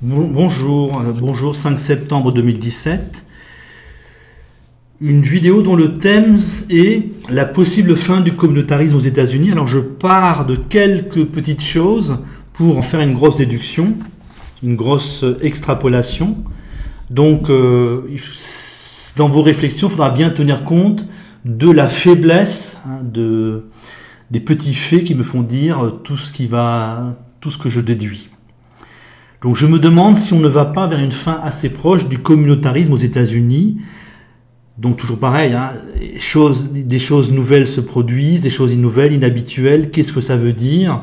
Bonjour, 5 septembre 2017. Une vidéo dont le thème est la possible fin du communautarisme aux États-Unis. Alors je pars de quelques petites choses pour en faire une grosse déduction, une grosse extrapolation. Donc dans vos réflexions, il faudra bien tenir compte de la faiblesse des petits faits qui me font dire tout ce que je déduis. Donc je me demande si on ne va pas vers une fin assez proche du communautarisme aux États-Unis. Donc toujours pareil, des choses nouvelles se produisent, des choses nouvelles, inhabituelles. Qu'est-ce que ça veut dire?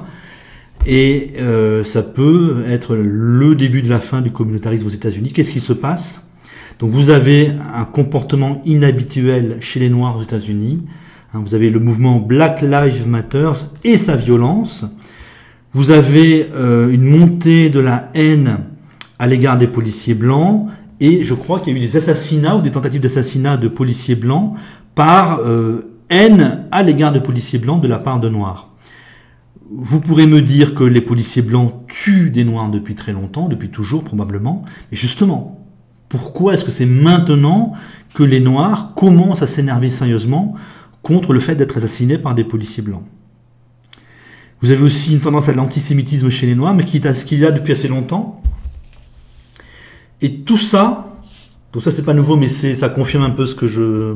Et ça peut être le début de la fin du communautarisme aux États-Unis. Qu'est-ce qui se passe? Donc vous avez un comportement inhabituel chez les Noirs aux États-Unis. Vous avez le mouvement Black Lives Matter et sa violence. Vous avez une montée de la haine à l'égard des policiers blancs, et je crois qu'il y a eu des assassinats ou des tentatives d'assassinat de policiers blancs par haine à l'égard de policiers blancs de la part de Noirs. Vous pourrez me dire que les policiers blancs tuent des Noirs depuis très longtemps, depuis toujours probablement, mais justement, pourquoi est-ce que c'est maintenant que les Noirs commencent à s'énerver sérieusement contre le fait d'être assassinés par des policiers blancs? Vous avez aussi une tendance à l'antisémitisme chez les Noirs, mais qui est là depuis assez longtemps. Et tout ça, donc ça c'est pas nouveau, mais ça confirme un peu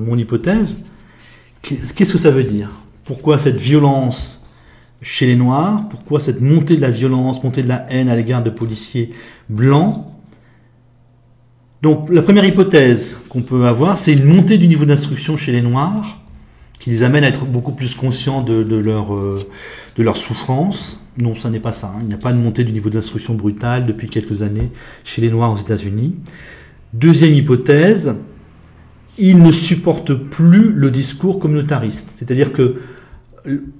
mon hypothèse. Qu'est-ce que ça veut dire? Pourquoi cette violence chez les Noirs? Pourquoi cette montée de la violence, montée de la haine à l'égard de policiers blancs? Donc la première hypothèse qu'on peut avoir, c'est une montée du niveau d'instruction chez les Noirs, qui les amène à être beaucoup plus conscients de leur souffrance. Non, ça n'est pas ça. Il n'y a pas de montée du niveau d'instruction brutale depuis quelques années chez les Noirs aux États-Unis. Deuxième hypothèse, ils ne supportent plus le discours communautariste. C'est-à-dire que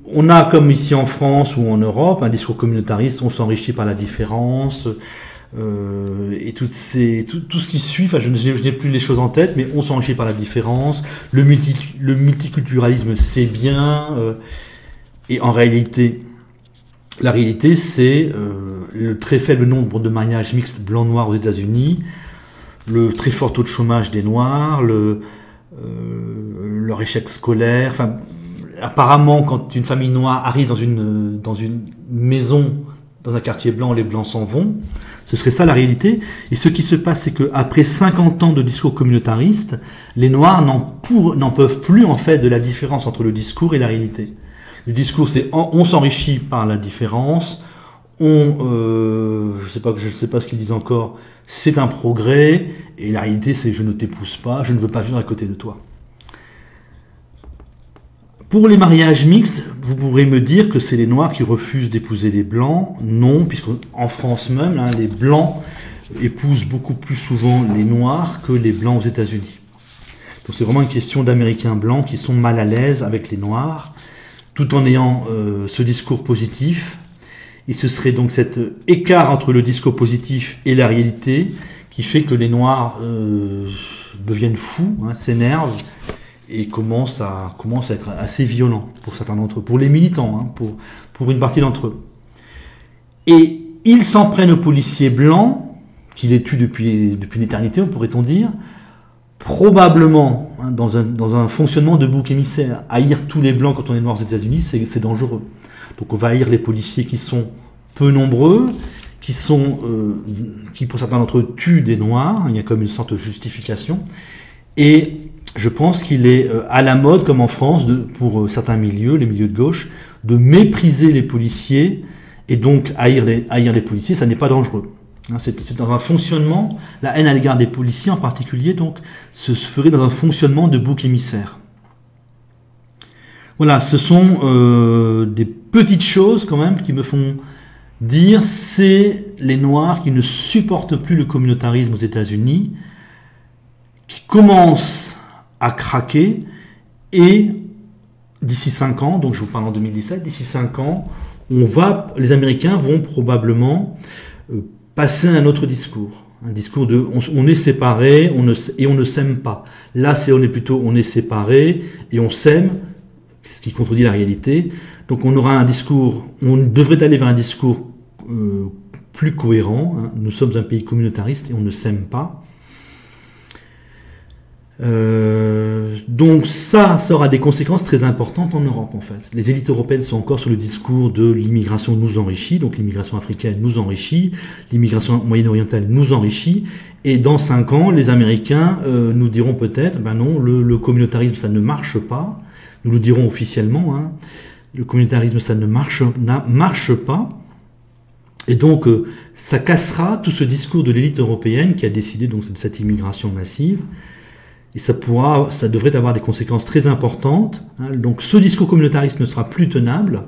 on a, comme ici en France ou en Europe, un discours communautariste, on s'enrichit par la différence, et tout ce qui suit, je n'ai plus les choses en tête, mais on s'enrichit par la différence, le multiculturalisme c'est bien, et en réalité, la réalité c'est le très faible nombre de mariages mixtes blancs-noirs aux États-Unis, le très fort taux de chômage des Noirs, leur échec scolaire. Enfin, apparemment, quand une famille noire arrive dans une maison, dans un quartier blanc, les blancs s'en vont. Ce serait ça la réalité. Et ce qui se passe, c'est qu'après 50 ans de discours communautariste, les Noirs n'en peuvent plus en fait de la différence entre le discours et la réalité. Le discours, c'est on s'enrichit par la différence, je sais pas ce qu'ils disent encore, c'est un progrès, et la réalité, c'est je ne t'épouse pas, je ne veux pas vivre à côté de toi. Pour les mariages mixtes, vous pourrez me dire que c'est les Noirs qui refusent d'épouser les Blancs. Non, puisque en France même, les Blancs épousent beaucoup plus souvent les Noirs que les Blancs aux États-Unis. Donc c'est vraiment une question d'Américains blancs qui sont mal à l'aise avec les Noirs, tout en ayant ce discours positif. Et ce serait donc cet écart entre le discours positif et la réalité qui fait que les Noirs deviennent fous, s'énervent, et commence à être assez violent pour certains d'entre eux, pour les militants, pour une partie d'entre eux. Et ils s'en prennent aux policiers blancs, qui les tuent depuis l'éternité, pourrait-on dire, probablement dans un fonctionnement de bouc émissaire. Haïr tous les blancs quand on est noir aux États-Unis, c'est dangereux. Donc on va haïr les policiers qui sont peu nombreux, qui pour certains d'entre eux tuent des Noirs, il y a comme une sorte de justification, et je pense qu'il est à la mode, comme en France, pour certains milieux, les milieux de gauche, de mépriser les policiers et donc haïr les policiers. Ça n'est pas dangereux. C'est dans un fonctionnement, la haine à l'égard des policiers en particulier, donc, se ferait dans un fonctionnement de bouc émissaire. Voilà, ce sont des petites choses quand même qui me font dire c'est les Noirs qui ne supportent plus le communautarisme aux États-Unis, qui commencent à craquer, et d'ici 5 ans, donc je vous parle en 2017, d'ici 5 ans, les Américains vont probablement passer à un autre discours. Un discours de on est séparés et on ne s'aime pas. Là, on est séparés et on s'aime, ce qui contredit la réalité. Donc on aura un discours, on devrait aller vers un discours plus cohérent. Hein. Nous sommes un pays communautariste et on ne s'aime pas. Donc ça aura des conséquences très importantes en Europe en fait. Les élites européennes sont encore sur le discours de l'immigration nous enrichit, donc l'immigration africaine nous enrichit, l'immigration moyen-orientale nous enrichit, et dans 5 ans, les Américains nous diront peut-être, ben non, le communautarisme ça ne marche pas, nous le dirons officiellement, hein, le communautarisme ça ne marche pas, et donc ça cassera tout ce discours de l'élite européenne qui a décidé donc de cette immigration massive. Et ça devrait avoir des conséquences très importantes. Hein. Donc ce discours communautariste ne sera plus tenable.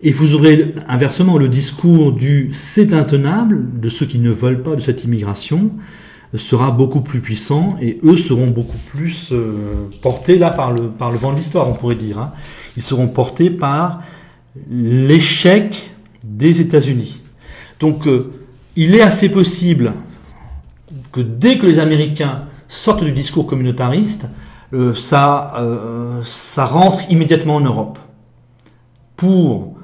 Et vous aurez inversement le discours du c'est intenable, de ceux qui ne veulent pas de cette immigration, sera beaucoup plus puissant et eux seront beaucoup plus portés là par le vent de l'histoire, on pourrait dire. Hein. Ils seront portés par l'échec des États-Unis. Donc il est assez possible que dès que les Américains sortent du discours communautariste, ça rentre immédiatement en Europe. Pour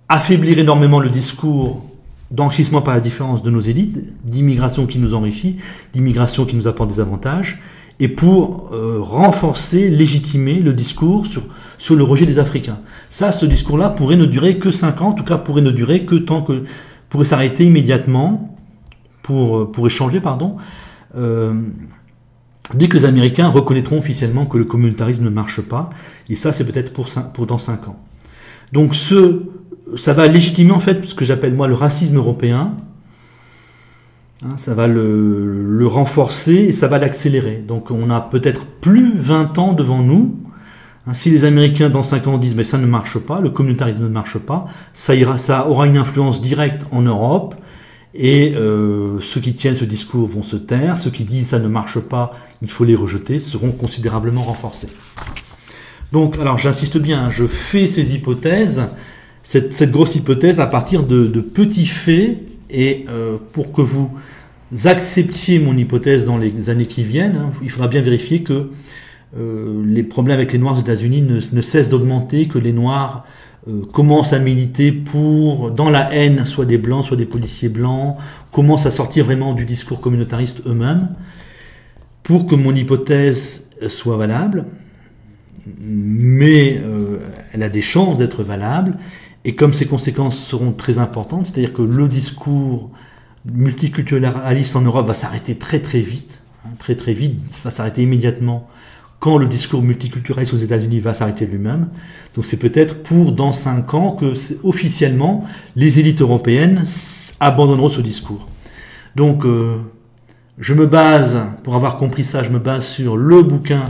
affaiblir énormément le discours d'enrichissement par la différence de nos élites, d'immigration qui nous enrichit, d'immigration qui nous apporte des avantages, et pour renforcer, légitimer le discours sur le rejet des Africains. Ça, ce discours-là pourrait ne durer que 5 ans, en tout cas pourrait ne durer que tant que... pourrait s'arrêter immédiatement, pour échanger, pardon, dès que les Américains reconnaîtront officiellement que le communautarisme ne marche pas, et ça c'est peut-être pour dans 5 ans. Donc ça va légitimer en fait ce que j'appelle moi le racisme européen, hein, ça va le renforcer et ça va l'accélérer. Donc on a peut-être plus 20 ans devant nous, hein, si les Américains dans 5 ans disent mais ça ne marche pas, le communautarisme ne marche pas, ça aura une influence directe en Europe. Et ceux qui tiennent ce discours vont se taire, ceux qui disent ça ne marche pas, il faut les rejeter, seront considérablement renforcés. Donc, alors j'insiste bien, je fais ces hypothèses, cette grosse hypothèse à partir de petits faits, et pour que vous acceptiez mon hypothèse dans les années qui viennent, hein, il faudra bien vérifier que les problèmes avec les Noirs aux États-Unis ne cessent d'augmenter, que les Noirs commence à militer dans la haine, soit des blancs, soit des policiers blancs, commence à sortir vraiment du discours communautariste eux-mêmes, pour que mon hypothèse soit valable, mais elle a des chances d'être valable, et comme ses conséquences seront très importantes, c'est-à-dire que le discours multiculturaliste en Europe va s'arrêter très très vite, hein, très très vite, va s'arrêter immédiatement, quand le discours multiculturaliste aux États-Unis va s'arrêter lui-même. Donc c'est peut-être pour dans 5 ans que officiellement les élites européennes abandonneront ce discours. Donc je me base, pour avoir compris ça, je me base sur le bouquin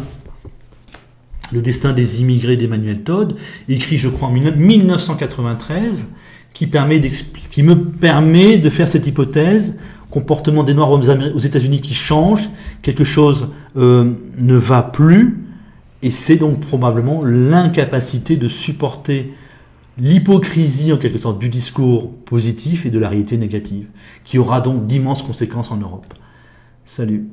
Le destin des immigrés d'Emmanuel Todd, écrit je crois en 1993, qui me permet de faire cette hypothèse. Comportement des Noirs aux États-Unis qui change, quelque chose ne va plus, et c'est donc probablement l'incapacité de supporter l'hypocrisie en quelque sorte du discours positif et de la réalité négative, qui aura donc d'immenses conséquences en Europe. Salut.